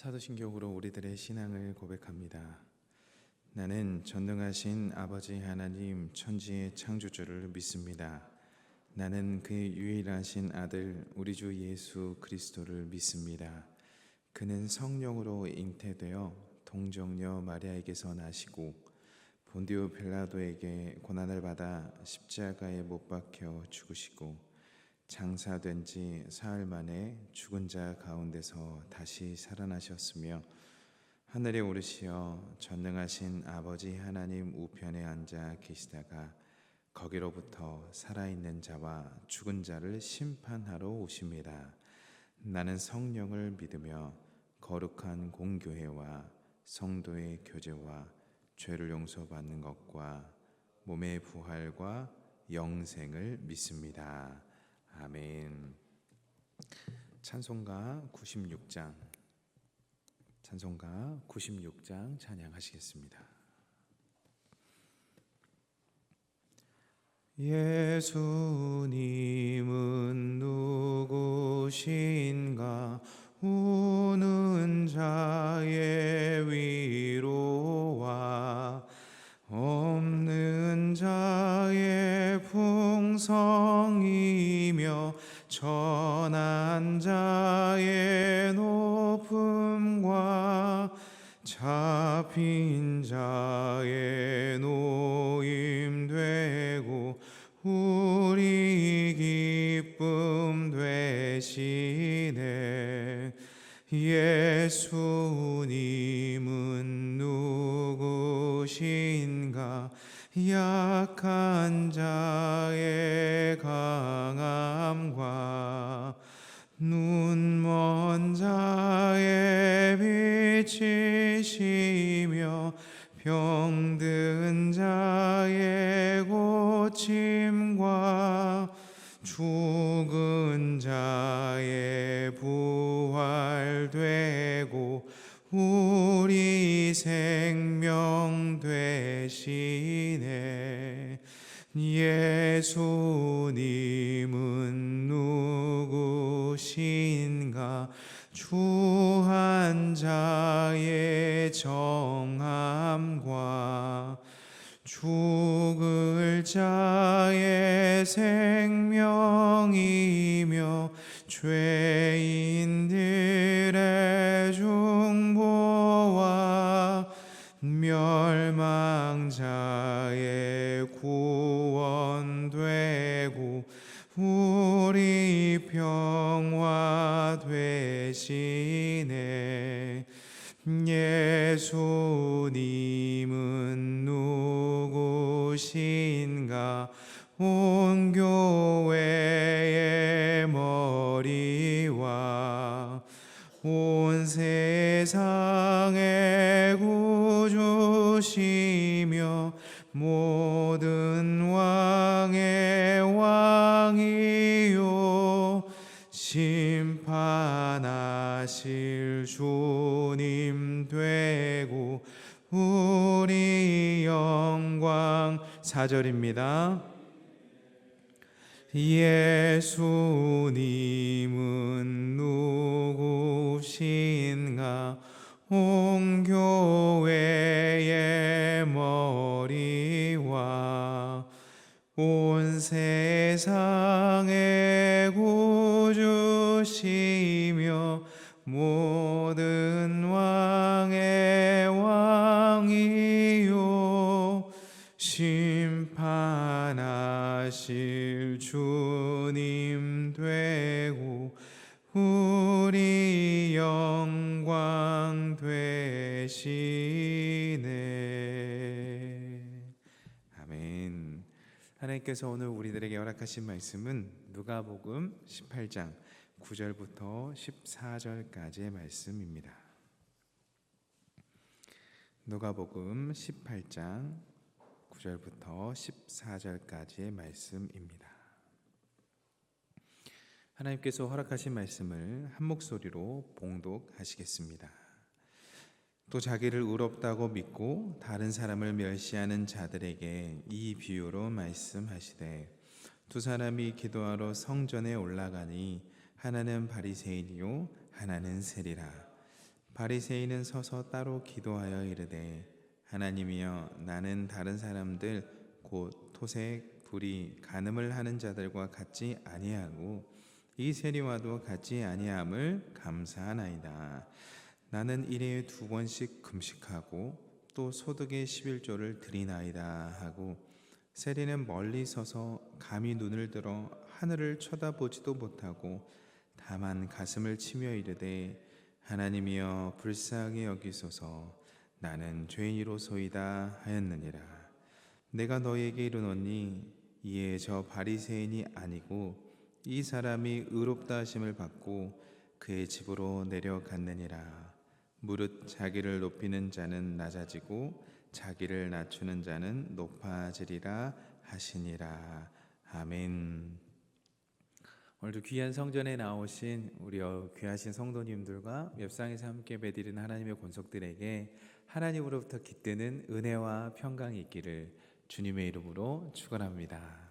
사도신경으로 우리들의 신앙을 고백합니다. 나는 전능하신 아버지 하나님 천지의 창조주를 믿습니다. 나는 그의 유일하신 아들 우리 주 예수 그리스도를 믿습니다. 그는 성령으로 잉태되어 동정녀 마리아에게서 나시고 본디오 빌라도에게 고난을 받아 십자가에 못 박혀 죽으시고 장사된 지 사흘 만에 죽은 자 가운데서 다시 살아나셨으며 하늘에 오르시어 전능하신 아버지 하나님 우편에 앉아 계시다가 거기로부터 살아있는 자와 죽은 자를 심판하러 오십니다. 나는 성령을 믿으며 거룩한 공교회와 성도의 교제와 죄를 용서받는 것과 몸의 부활과 영생을 믿습니다. 아멘. 찬송가 96장 찬양하시겠습니다. 예수님은 누구신가? 우는 자의 위로와 없는 자의 풍성이며 천한 자의 높음과 잡힌 자의 노임되고 우리 기쁨 되시네. 예수님은 누구신가? 약한 자의 강함과 눈먼 자의 빛이시며 병든 자의 고침과 죽은 자의 부활되고 우리 생명 되시네. 예수님은 누구신가? 주한 자의 정함과 죽을 자의 생명이며 죄인들의 중보와 멸망자의 구원되고 우리 평화 되시네. 예수님은 누구신가? 온 교회의 머리와 온 세상의 구주시며 모든 왕의 왕이요 심판하실 주님 되고 우리 영광. 4절입니다. 예수님은 누구신가? 온 교회의 머리와 온 세상의 구주시며 모든 왕의 왕이요 심판하실 주님 되고 우리 영광 되시네. 아멘. 하나님께서 오늘 우리들에게 허락하신 말씀은 누가복음 18장 9절부터 14절까지의 말씀입니다. 누가복음 18장 9절부터 14절까지의 말씀입니다. 하나님께서 허락하신 말씀을 한 목소리로 봉독하시겠습니다. 또 자기를 의롭다고 믿고 다른 사람을 멸시하는 자들에게 이 비유로 말씀하시되 두 사람이 기도하러 성전에 올라가니 하나는 바리새인이요 하나는 세리라. 바리새인은 서서 따로 기도하여 이르되 하나님이여 나는 다른 사람들 곧 토색, 불의, 간음을 하는 자들과 같지 아니하고 이 세리와도 같지 아니함을 감사하나이다. 나는 일에 2번씩 금식하고 또 소득의 11조를 드리나이다 하고 세리는 멀리 서서 감히 눈을 들어 하늘을 쳐다보지도 못하고 다만 가슴을 치며 이르되 하나님이여 불쌍히 여기소서 나는 죄인이로소이다 하였느니라. 내가 너에게 이르노니 이에 저 바리새인이 아니고 이 사람이 의롭다 하심을 받고 그의 집으로 내려갔느니라. 무릇 자기를 높이는 자는 낮아지고 자기를 낮추는 자는 높아지리라 하시니라. 아멘. 오늘도 귀한 성전에 나오신 우리 귀하신 성도님들과 웹상에서 함께 뵈드리는 하나님의 권속들에게 하나님으로부터 깃드는 은혜와 평강이 있기를 주님의 이름으로 축원합니다.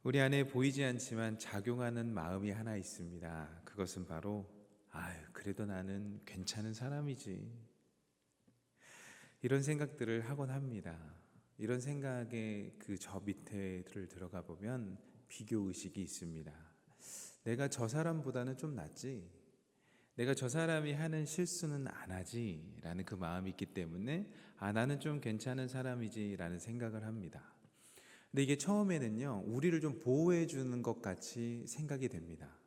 우리 안에 보이지 않지만 작용하는 마음이 하나 있습니다. 그것은 바로 그래도 나는 괜찮은 사람이지, 이런 생각들을 하곤 합니다. 이런 생각의 그 저 밑에를 들어가 보면 비교의식이 있습니다. 내가 저 사람보다는 좀 낫지, 내가 저 사람이 하는 실수는 안 하지 라는 그 마음이 있기 때문에 나는 좀 괜찮은 사람이지 라는 생각을 합니다. 근데 이게 처음에는요, 우리를 좀 보호해 주는 것 같이 생각이 됩니다.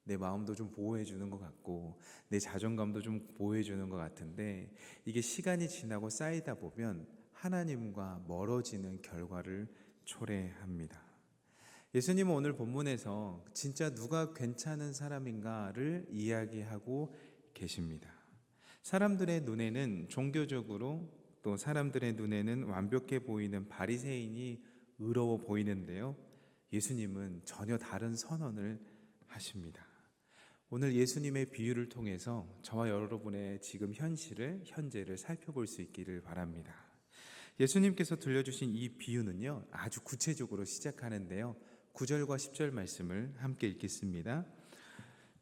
내 마음도 좀 보호해 주는 것 같고 내 자존감도 좀 보호해 주는 것 같은데, 이게 시간이 지나고 쌓이다 보면 하나님과 멀어지는 결과를 초래합니다. 예수님은 오늘 본문에서 진짜 누가 괜찮은 사람인가를 이야기하고 계십니다. 사람들의 눈에는 종교적으로, 또 사람들의 눈에는 완벽해 보이는 바리새인이 의로워 보이는데요, 예수님은 전혀 다른 선언을 하십니다. 오늘 예수님의 비유를 통해서 저와 여러분의 지금 현재를 살펴볼 수 있기를 바랍니다. 예수님께서 들려주신 이 비유는요, 아주 구체적으로 시작하는데요, 9절과 10절 말씀을 함께 읽겠습니다.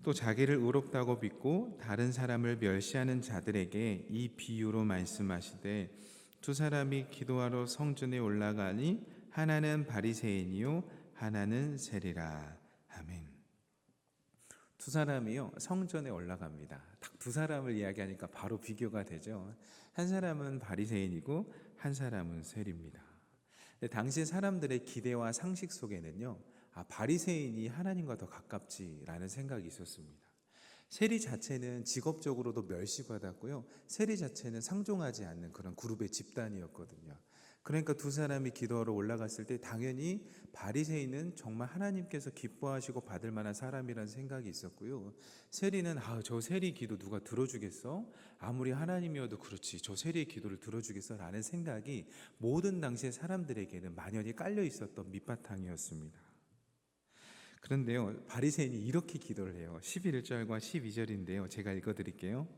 또 자기를 의롭다고 믿고 다른 사람을 멸시하는 자들에게 이 비유로 말씀하시되 두 사람이 기도하러 성전에 올라가니 하나는 바리새인이요 하나는 세리라. 아멘. 두 사람이요 성전에 올라갑니다. 딱 두 사람을 이야기하니까 바로 비교가 되죠. 한 사람은 바리새인이고 한 사람은 세리입니다. 당시 사람들의 기대와 상식 속에는요, 바리새인이 하나님과 더 가깝지라는 생각이 있었습니다. 세리 자체는 직업적으로도 멸시받았고요, 세리 자체는 상종하지 않는 그런 그룹의 집단이었거든요. 그러니까 두 사람이 기도하러 올라갔을 때 당연히 바리새인은 정말 하나님께서 기뻐하시고 받을 만한 사람이라는 생각이 있었고요, 세리는 저 세리 기도 누가 들어주겠어? 아무리 하나님이어도 그렇지 저 세리의 기도를 들어주겠어? 라는 생각이 모든 당시의 사람들에게는 만연히 깔려 있었던 밑바탕이었습니다. 그런데요, 바리새인이 이렇게 기도를 해요. 11절과 12절인데요, 제가 읽어드릴게요.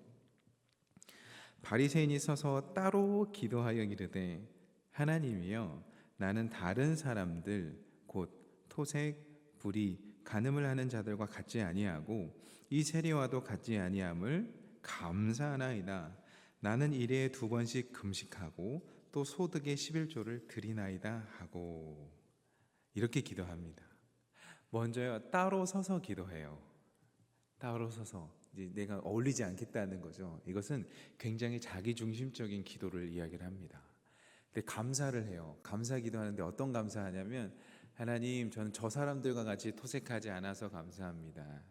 바리새인이 서서 따로 기도하여 이르되 하나님이여 나는 다른 사람들 곧 토색, 불의, 간음을 하는 자들과 같지 아니하고 이 세리와도 같지 아니함을 감사하나이다. 나는 일에 2번씩 금식하고 또 소득의 11조를 드리나이다 하고, 이렇게 기도합니다. 먼저요, 따로 서서 기도해요. 따로 서서 이제 내가 어울리지 않겠다는 거죠. 이것은 굉장히 자기중심적인 기도를 이야기를 합니다. 근데 감사를 해요. 감사 기도하는데 어떤 감사하냐면, 하나님 저는 저 사람들과 같이 토색하지 않아서 감사합니다.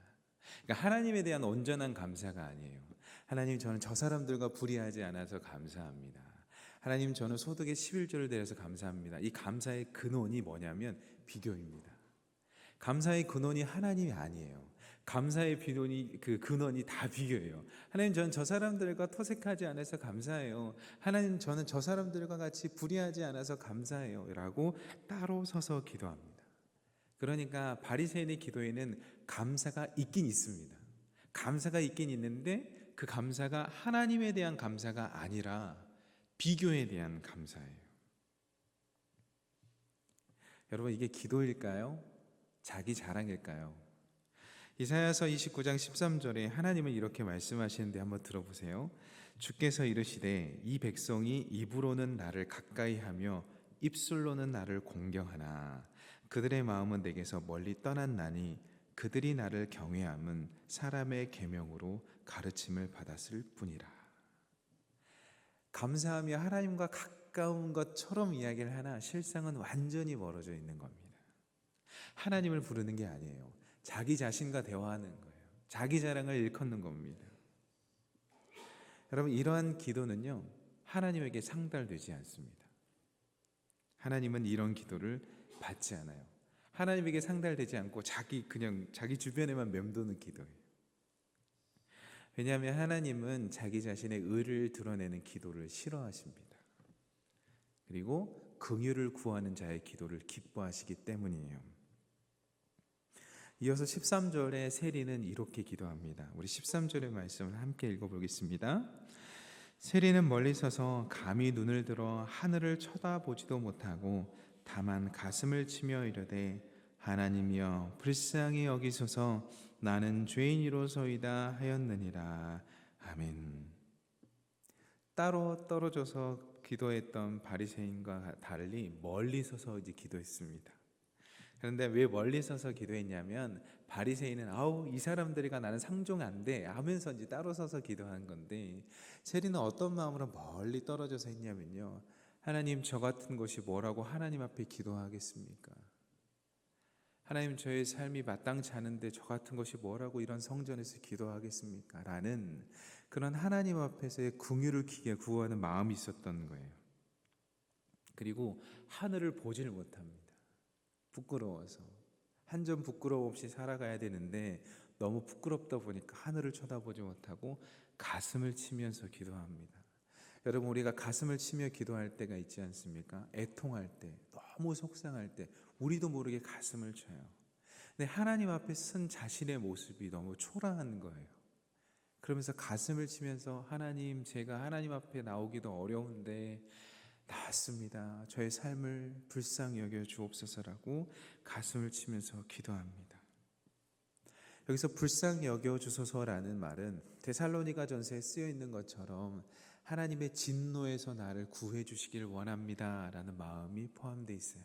그러니까 하나님에 대한 온전한 감사가 아니에요. 하나님 저는 저 사람들과 불의하지 않아서 감사합니다. 하나님 저는 소득의 11조를 드려서 감사합니다. 이 감사의 근원이 뭐냐면 비교입니다. 감사의 근원이 하나님이 아니에요. 감사의 근원이 다 비교예요. 하나님 저는 저 사람들과 토색하지 않아서 감사해요. 하나님 저는 저 사람들과 같이 불의하지 않아서 감사해요 라고 따로 서서 기도합니다. 그러니까 바리새인의 기도에는 감사가 있긴 있습니다. 감사가 있긴 있는데 그 감사가 하나님에 대한 감사가 아니라 비교에 대한 감사예요. 여러분, 이게 기도일까요? 자기 자랑일까요? 이사야서 29장 13절에 하나님은 이렇게 말씀하시는데 한번 들어보세요. 주께서 이르시되 이 백성이 입으로는 나를 가까이하며 입술로는 나를 공경하나 그들의 마음은 내게서 멀리 떠났나니 그들이 나를 경외함은 사람의 계명으로 가르침을 받았을 뿐이라. 감사하며 하나님과 가까운 것처럼 이야기를 하나 실상은 완전히 멀어져 있는 겁니다. 하나님을 부르는 게 아니에요. 자기 자신과 대화하는 거예요. 자기 자랑을 일컫는 겁니다. 여러분, 이러한 기도는요, 하나님에게 상달되지 않습니다. 하나님은 이런 기도를 받지 않아요. 하나님에게 상달되지 않고 그냥 자기 주변에만 맴도는 기도예요. 왜냐하면 하나님은 자기 자신의 의를 드러내는 기도를 싫어하십니다. 그리고 긍휼을 구하는 자의 기도를 기뻐하시기 때문이에요. 이어서 13절에 세리는 이렇게 기도합니다. 우리 13절의 말씀을 함께 읽어보겠습니다. 세리는 멀리 서서 감히 눈을 들어 하늘을 쳐다보지도 못하고 다만 가슴을 치며 이르되 하나님이여 불쌍히 여기소서 나는 죄인이로소이다 하였느니라. 아멘. 따로 떨어져서 기도했던 바리새인과 달리 멀리 서서 이제 기도했습니다. 그런데 왜 멀리 서서 기도했냐면 바리새인은 이 사람들이가 나는 상종 안 돼 하면서 이제 따로 서서 기도한 건데, 세리는 어떤 마음으로 멀리 떨어져서 했냐면요, 하나님, 저 같은 것이 뭐라고 하나님 앞에 기도하겠습니까? 하나님, 저의 삶이 마땅치 않은데 저 같은 것이 뭐라고 이런 성전에서 기도하겠습니까? 라는 그런 하나님 앞에서의 긍휼을 구하는 마음이 있었던 거예요. 그리고 하늘을 보지를 못합니다. 부끄러워서. 한 점 부끄러움 없이 살아가야 되는데 너무 부끄럽다 보니까 하늘을 쳐다보지 못하고 가슴을 치면서 기도합니다. 여러분, 우리가 가슴을 치며 기도할 때가 있지 않습니까? 애통할 때, 너무 속상할 때 우리도 모르게 가슴을 쳐요. 근데 하나님 앞에 선 자신의 모습이 너무 초라한 거예요. 그러면서 가슴을 치면서 하나님, 제가 하나님 앞에 나오기도 어려운데 나왔습니다. 저의 삶을 불쌍히 여겨 주옵소서라고 가슴을 치면서 기도합니다. 여기서 불쌍히 여겨 주소서라는 말은 데살로니가 전서에 쓰여 있는 것처럼 하나님의 진노에서 나를 구해 주시길 원합니다 라는 마음이 포함되어 있어요.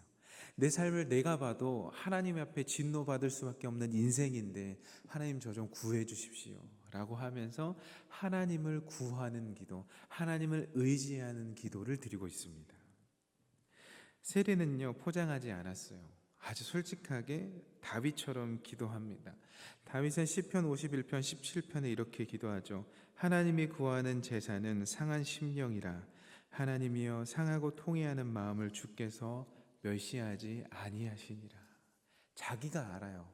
내 삶을 내가 봐도 하나님 앞에 진노받을 수밖에 없는 인생인데 하나님, 저 좀 구해 주십시오 라고 하면서 하나님을 구하는 기도, 하나님을 의지하는 기도를 드리고 있습니다. 세리는요, 포장하지 않았어요. 아주 솔직하게 다윗처럼 기도합니다. 다윗은 시편 51편 17편에 이렇게 기도하죠. 하나님이 구하는 제사는 상한 심령이라. 하나님이여 상하고 통회하는 마음을 주께서 멸시하지 아니하시니라. 자기가 알아요.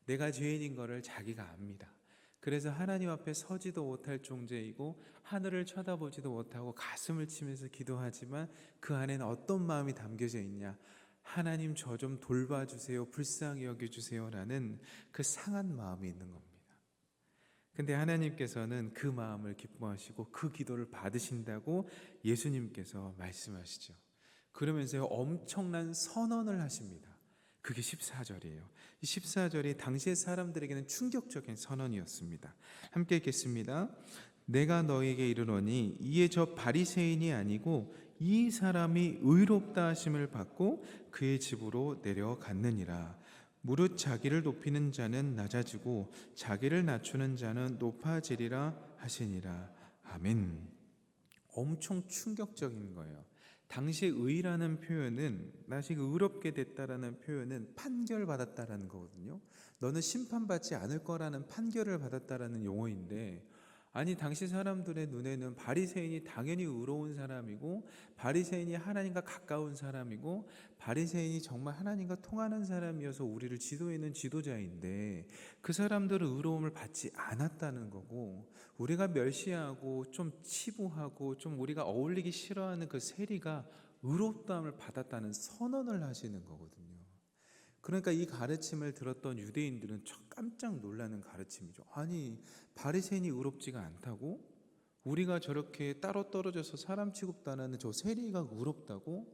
내가 죄인인 것을 자기가 압니다. 그래서 하나님 앞에 서지도 못할 존재이고 하늘을 쳐다보지도 못하고 가슴을 치면서 기도하지만 그 안에는 어떤 마음이 담겨져 있냐? 하나님, 저 좀 돌봐주세요, 불쌍히 여겨주세요 라는 그 상한 마음이 있는 겁니다. 근데 하나님께서는 그 마음을 기뻐하시고 그 기도를 받으신다고 예수님께서 말씀하시죠. 그러면서 엄청난 선언을 하십니다. 그게 14절이에요. 이 14절이 당시의 사람들에게는 충격적인 선언이었습니다. 함께 읽겠습니다. 내가 너에게 이르노니 이에 저 바리새인이 아니고 이 사람이 의롭다 하심을 받고 그의 집으로 내려갔느니라. 무릇 자기를 높이는 자는 낮아지고 자기를 낮추는 자는 높아지리라 하시니라. 아멘. 엄청 충격적인 거예요. 당시 의라는 표현은, 다시 의롭게 됐다라는 표현은 판결받았다라는 거거든요. 너는 심판받지 않을 거라는 판결을 받았다라는 용어인데, 아니, 당시 사람들의 눈에는 바리새인이 당연히 의로운 사람이고 바리새인이 하나님과 가까운 사람이고 바리새인이 정말 하나님과 통하는 사람이어서 우리를 지도하는 지도자인데 그 사람들은 의로움을 받지 않았다는 거고, 우리가 멸시하고 좀 치부하고 좀 우리가 어울리기 싫어하는 그 세리가 의롭다함을 받았다는 선언을 하시는 거거든요. 그러니까 이 가르침을 들었던 유대인들은 깜짝 놀라는 가르침이죠. 아니, 바리새인이 의롭지가 않다고? 우리가 저렇게 따로 떨어져서 사람 취급도 안 하는 저 세리가 의롭다고?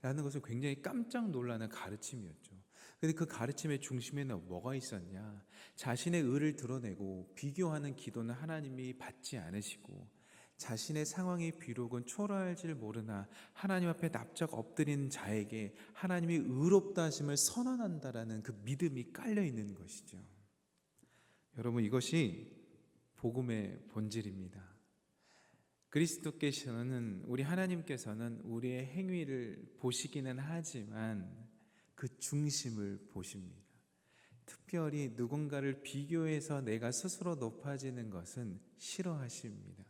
라는 것을 굉장히 깜짝 놀라는 가르침이었죠. 근데 그 가르침의 중심에는 뭐가 있었냐? 자신의 의를 드러내고 비교하는 기도는 하나님이 받지 않으시고, 자신의 상황이 비록은 초라할지를 모르나 하나님 앞에 납작 엎드린 자에게 하나님이 의롭다 하심을 선언한다라는 그 믿음이 깔려 있는 것이죠. 여러분, 이것이 복음의 본질입니다. 그리스도께서는, 우리 하나님께서는 우리의 행위를 보시기는 하지만 그 중심을 보십니다. 특별히 누군가를 비교해서 내가 스스로 높아지는 것은 싫어하십니다.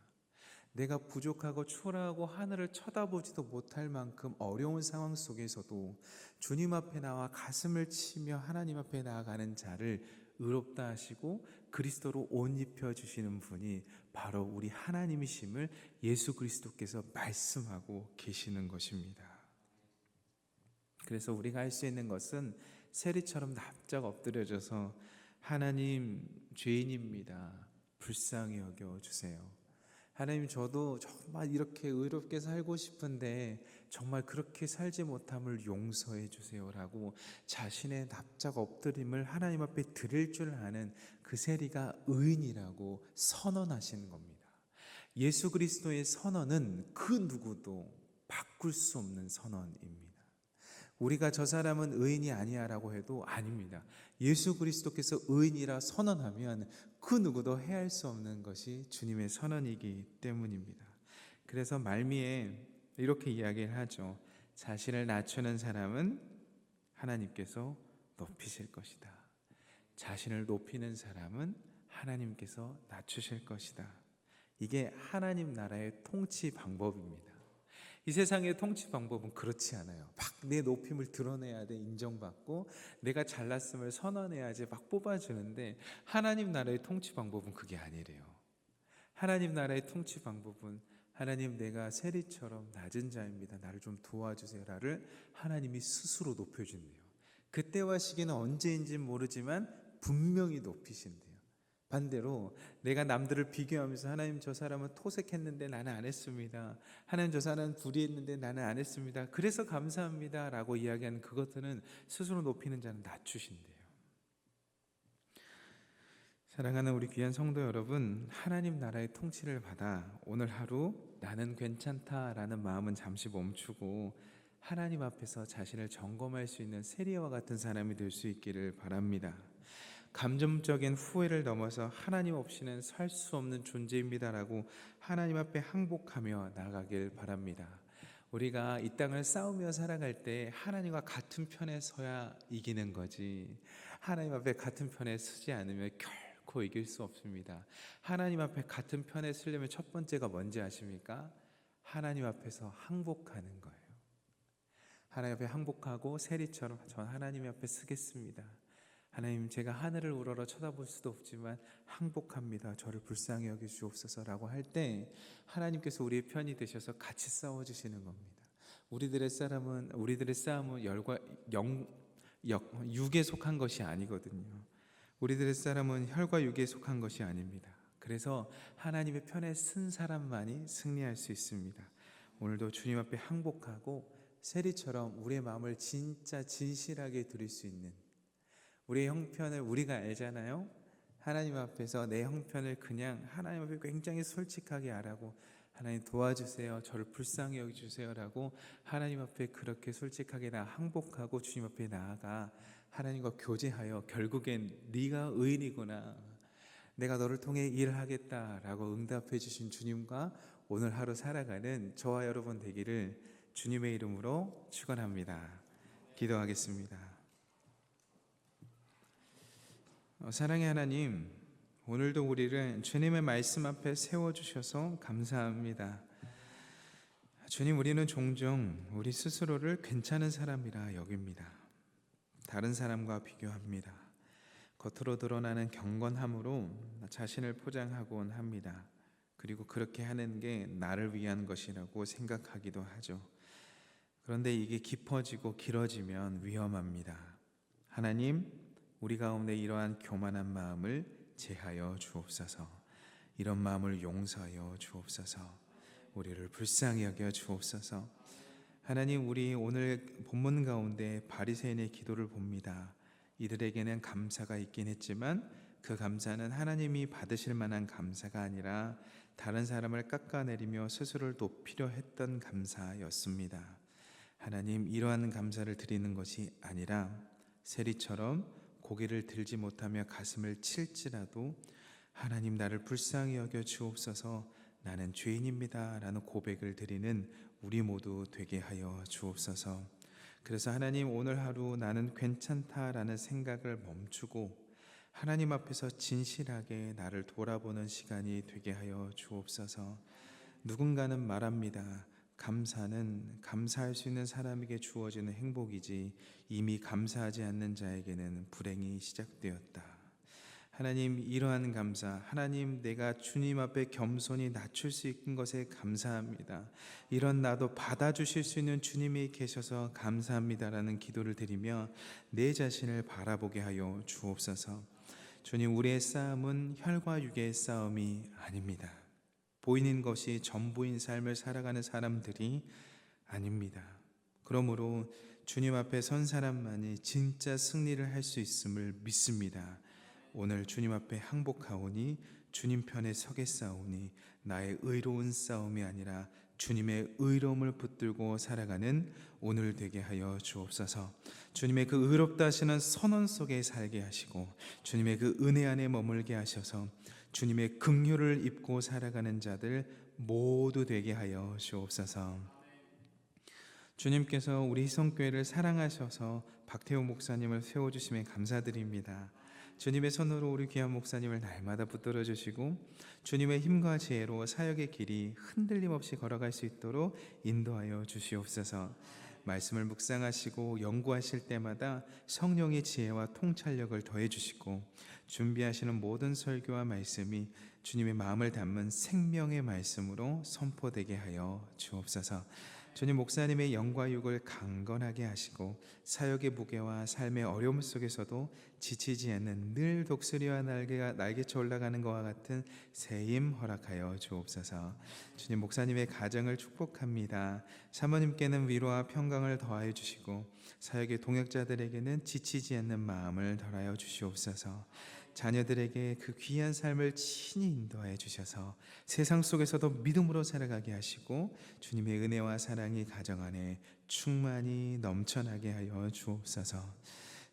내가 부족하고 초라하고 하늘을 쳐다보지도 못할 만큼 어려운 상황 속에서도 주님 앞에 나와 가슴을 치며 하나님 앞에 나아가는 자를 의롭다 하시고 그리스도로 옷 입혀 주시는 분이 바로 우리 하나님이심을 예수 그리스도께서 말씀하고 계시는 것입니다. 그래서 우리가 할 수 있는 것은 세리처럼 납작 엎드려져서 하나님, 죄인입니다, 불쌍히 여겨 주세요. 하나님, 저도 정말 이렇게 의롭게 살고 싶은데 정말 그렇게 살지 못함을 용서해 주세요라고 자신의 납작 엎드림을 하나님 앞에 드릴 줄 아는 그 세리가 의인이라고 선언하시는 겁니다. 예수 그리스도의 선언은 그 누구도 바꿀 수 없는 선언입니다. 우리가 저 사람은 의인이 아니야라고 해도 아닙니다. 예수 그리스도께서 의인이라 선언하면 그 누구도 해할 수 없는 것이 주님의 선언이기 때문입니다. 그래서 말미에 이렇게 이야기를 하죠. 자신을 낮추는 사람은 하나님께서 높이실 것이다. 자신을 높이는 사람은 하나님께서 낮추실 것이다. 이게 하나님 나라의 통치 방법입니다. 이 세상의 통치 방법은 그렇지 않아요. 막 내 높임을 드러내야 돼, 인정받고 내가 잘났음을 선언해야지 막 뽑아주는데, 하나님 나라의 통치 방법은 그게 아니래요. 하나님 나라의 통치 방법은 하나님, 내가 세리처럼 낮은 자입니다, 나를 좀 도와주세요라를 하나님이 스스로 높여준대요. 그때와 시기는 언제인지는 모르지만 분명히 높이신대요. 반대로 내가 남들을 비교하면서 하나님, 저 사람은 토색했는데 나는 안 했습니다, 하나님, 저 사람은 불의했는데 나는 안 했습니다, 그래서 감사합니다 라고 이야기하는 그것들은 스스로 높이는 자는 낮추신대요. 사랑하는 우리 귀한 성도 여러분, 하나님 나라의 통치를 받아 오늘 하루 나는 괜찮다라는 마음은 잠시 멈추고 하나님 앞에서 자신을 점검할 수 있는 세리와 같은 사람이 될 수 있기를 바랍니다. 감정적인 후회를 넘어서 하나님 없이는 살 수 없는 존재입니다라고 하나님 앞에 항복하며 나가길 바랍니다. 우리가 이 땅을 싸우며 살아갈 때 하나님과 같은 편에 서야 이기는 거지, 하나님 앞에 같은 편에 서지 않으면 결코 이길 수 없습니다. 하나님 앞에 같은 편에 서려면 첫 번째가 뭔지 아십니까? 하나님 앞에서 항복하는 거예요. 하나님 앞에 항복하고 세리처럼 전 하나님 앞에 서겠습니다. 하나님, 제가 하늘을 우러러 쳐다볼 수도 없지만 항복합니다, 저를 불쌍히 여기주옵소서라고 할 때 하나님께서 우리의 편이 되셔서 같이 싸워주시는 겁니다. 우리들의 싸움은 육에 속한 것이 아니거든요. 우리들의 싸움은 혈과 육에 속한 것이 아닙니다. 그래서 하나님의 편에 쓴 사람만이 승리할 수 있습니다. 오늘도 주님 앞에 항복하고 세리처럼 우리의 마음을 진짜 진실하게 드릴 수 있는, 우리의 형편을 우리가 알잖아요. 하나님 앞에서 내 형편을 그냥 하나님 앞에 굉장히 솔직하게 알아고, 하나님 도와주세요, 저를 불쌍히 여기주세요라고 하나님 앞에 그렇게 솔직하게 항복하고 주님 앞에 나아가 하나님과 교제하여 결국엔 네가 의인이구나, 내가 너를 통해 일을 하겠다라고 응답해 주신 주님과 오늘 하루 살아가는 저와 여러분 되기를 주님의 이름으로 축원합니다. 기도하겠습니다. 사랑의 하나님, 오늘도 우리를 주님의 말씀 앞에 세워주셔서 감사합니다. 주님, 우리는 종종 우리 스스로를 괜찮은 사람이라 여깁니다. 다른 사람과 비교합니다. 겉으로 드러나는 경건함으로 자신을 포장하곤 합니다. 그리고 그렇게 하는 게 나를 위한 것이라고 생각하기도 하죠. 그런데 이게 깊어지고 길어지면 위험합니다. 하나님, 우리 가운데 이러한 교만한 마음을 제하여 주옵소서. 이런 마음을 용서하여 주옵소서. 우리를 불쌍히 여겨 주옵소서. 하나님, 우리 오늘 본문 가운데 바리새인의 기도를 봅니다. 이들에게는 감사가 있긴 했지만 그 감사는 하나님이 받으실 만한 감사가 아니라 다른 사람을 깎아내리며 스스로를 높이려 했던 감사였습니다. 하나님, 이러한 감사를 드리는 것이 아니라 세리처럼 고개를 들지 못하며 가슴을 칠지라도 하나님, 나를 불쌍히 여겨 주옵소서, 나는 죄인입니다 라는 고백을 드리는 우리 모두 되게 하여 주옵소서. 그래서 하나님, 오늘 하루 나는 괜찮다라는 생각을 멈추고 하나님 앞에서 진실하게 나를 돌아보는 시간이 되게 하여 주옵소서. 누군가는 말합니다. 감사는 감사할 수 있는 사람에게 주어지는 행복이지 이미 감사하지 않는 자에게는 불행이 시작되었다. 하나님, 이러한 감사, 하나님, 내가 주님 앞에 겸손히 낮출 수 있는 것에 감사합니다. 이런 나도 받아주실 수 있는 주님이 계셔서 감사합니다라는 기도를 드리며 내 자신을 바라보게 하여 주옵소서. 주님, 우리의 싸움은 혈과 육의 싸움이 아닙니다. 보이는 것이 전부인 삶을 살아가는 사람들이 아닙니다. 그러므로 주님 앞에 선 사람만이 진짜 승리를 할 수 있음을 믿습니다. 오늘 주님 앞에 항복하오니 주님 편에 서겠사오니 나의 의로운 싸움이 아니라 주님의 의로움을 붙들고 살아가는 오늘 되게 하여 주옵소서. 주님의 그 의롭다 하시는 선언 속에 살게 하시고 주님의 그 은혜 안에 머물게 하셔서 주님의 긍휼을 입고 살아가는 자들 모두 되게 하여 주옵소서. 주님께서 우리 희성교회를 사랑하셔서 박태호 목사님을 세워주심에 감사드립니다. 주님의 손으로 우리 귀한 목사님을 날마다 붙들어 주시고 주님의 힘과 지혜로 사역의 길이 흔들림 없이 걸어갈 수 있도록 인도하여 주시옵소서. 말씀을 묵상하시고 연구하실 때마다 성령의 지혜와 통찰력을 더해 주시고 준비하시는 모든 설교와 말씀이 주님의 마음을 담은 생명의 말씀으로 선포되게 하여 주옵소서. 주님, 목사님의 영과 육을 강건하게 하시고 사역의 무게와 삶의 어려움 속에서도 지치지 않는 늘 독수리와 날개쳐 올라가는 것과 같은 새힘 허락하여 주옵소서. 주님, 목사님의 가정을 축복합니다. 사모님께는 위로와 평강을 더하여 주시고 사역의 동역자들에게는 지치지 않는 마음을 더하여 주시옵소서. 자녀들에게 그 귀한 삶을 친히 인도하여 주셔서 세상 속에서도 믿음으로 살아가게 하시고 주님의 은혜와 사랑이 가정 안에 충만히 넘쳐나게 하여 주옵소서.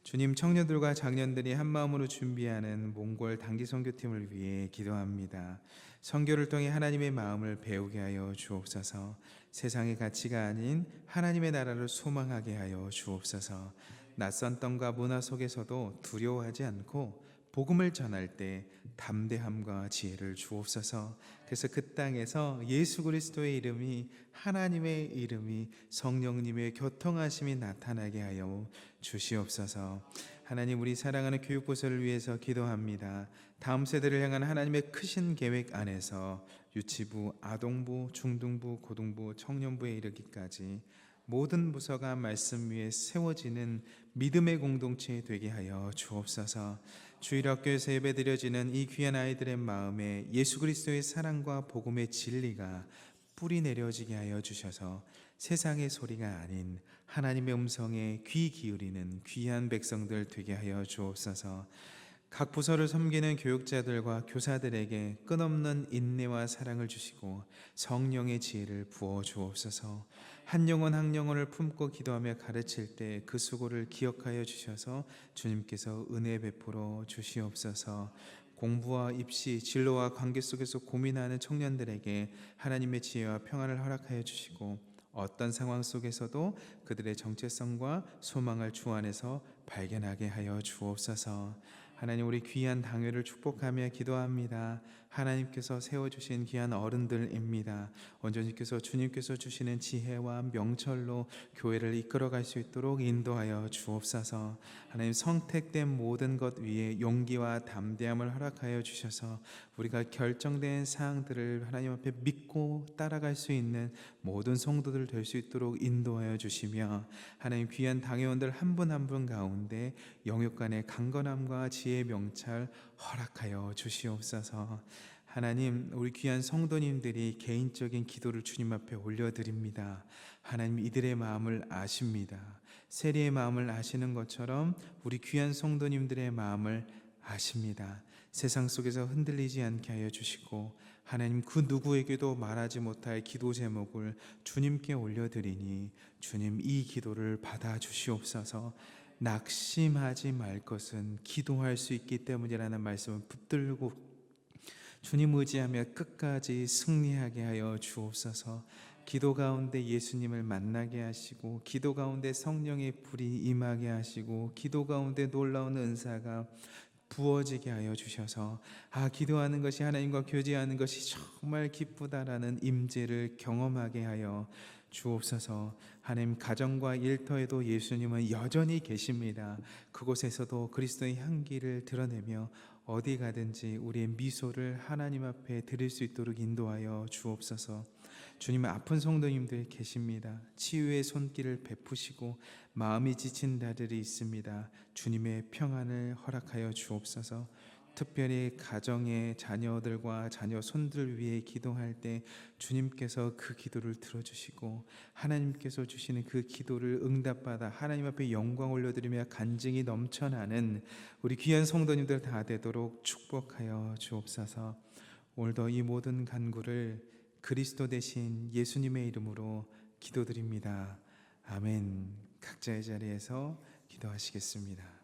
주님, 청년들과 장년들이 한마음으로 준비하는 몽골 단기 선교팀을 위해 기도합니다. 선교를 통해 하나님의 마음을 배우게 하여 주옵소서. 세상의 가치가 아닌 하나님의 나라를 소망하게 하여 주옵소서. 낯선 땅과 문화 속에서도 두려워하지 않고 복음을 전할 때 담대함과 지혜를 주옵소서. 그래서 그 땅에서 예수 그리스도의 이름이, 하나님의 이름이, 성령님의 교통하심이 나타나게 하여 주시옵소서. 하나님, 우리 사랑하는 교육부서를 위해서 기도합니다. 다음 세대를 향한 하나님의 크신 계획 안에서 유치부, 아동부, 중등부, 고등부, 청년부에 이르기까지 모든 부서가 말씀 위에 세워지는 믿음의 공동체 되게 하여 주옵소서. 주일학교에서 예배드려지는 이 귀한 아이들의 마음에 예수 그리스도의 사랑과 복음의 진리가 뿌리 내려지게 하여 주셔서 세상의 소리가 아닌 하나님의 음성에 귀 기울이는 귀한 백성들 되게 하여 주옵소서. 각 부서를 섬기는 교육자들과 교사들에게 끝없는 인내와 사랑을 주시고 성령의 지혜를 부어 주옵소서. 한 영혼 한 영혼을 품고 기도하며 가르칠 때 그 수고를 기억하여 주셔서 주님께서 은혜 베풀어 주시옵소서. 공부와 입시, 진로와 관계 속에서 고민하는 청년들에게 하나님의 지혜와 평안을 허락하여 주시고 어떤 상황 속에서도 그들의 정체성과 소망을 주 안에서 발견하게 하여 주옵소서. 하나님, 우리 귀한 당회를 축복하며 기도합니다. 하나님께서 세워주신 귀한 어른들입니다. 원전님께서 주님께서 주시는 지혜와 명철로 교회를 이끌어갈 수 있도록 인도하여 주옵소서. 하나님, 선택된 모든 것 위에 용기와 담대함을 허락하여 주셔서 우리가 결정된 사항들을 하나님 앞에 믿고 따라갈 수 있는 모든 성도들 될 수 있도록 인도하여 주시며 하나님, 귀한 당회원들 한 분 한 분 가운데 영육 간의 강건함과 지혜의 명찰 허락하여 주시옵소서. 하나님, 우리 귀한 성도님들이 개인적인 기도를 주님 앞에 올려드립니다. 하나님, 이들의 마음을 아십니다. 세리의 마음을 아시는 것처럼 우리 귀한 성도님들의 마음을 아십니다. 세상 속에서 흔들리지 않게 하여 주시고 하나님 그 누구에게도 말하지 못할 기도 제목을 주님께 올려드리니 주님 이 기도를 받아 주시옵소서. 낙심하지 말 것은 기도할 수 있기 때문이라는 말씀을 붙들고 주님 의지하며 끝까지 승리하게 하여 주옵소서. 기도 가운데 예수님을 만나게 하시고 기도 가운데 성령의 불이 임하게 하시고 기도 가운데 놀라운 은사가 부어지게 하여 주셔서 기도하는 것이 하나님과 교제하는 것이 정말 기쁘다라는 임재를 경험하게 하여 주옵소서. 하나님 가정과 일터에도 예수님은 여전히 계십니다. 그곳에서도 그리스도의 향기를 드러내며 어디 가든지 우리의 미소를 하나님 앞에 드릴 수 있도록 인도하여 주옵소서. 주님은 아픈 성도님들 계십니다. 치유의 손길을 베푸시고 마음이 지친 자들이 있습니다. 주님의 평안을 허락하여 주옵소서. 특별히 가정의 자녀들과 자녀 손들 위해 기도할 때 주님께서 그 기도를 들어주시고 하나님께서 주시는 그 기도를 응답받아 하나님 앞에 영광 올려드리며 간증이 넘쳐나는 우리 귀한 성도님들 다 되도록 축복하여 주옵소서. 오늘도 이 모든 간구를 그리스도 대신 예수님의 이름으로 기도드립니다. 아멘. 각자의 자리에서 기도하시겠습니다.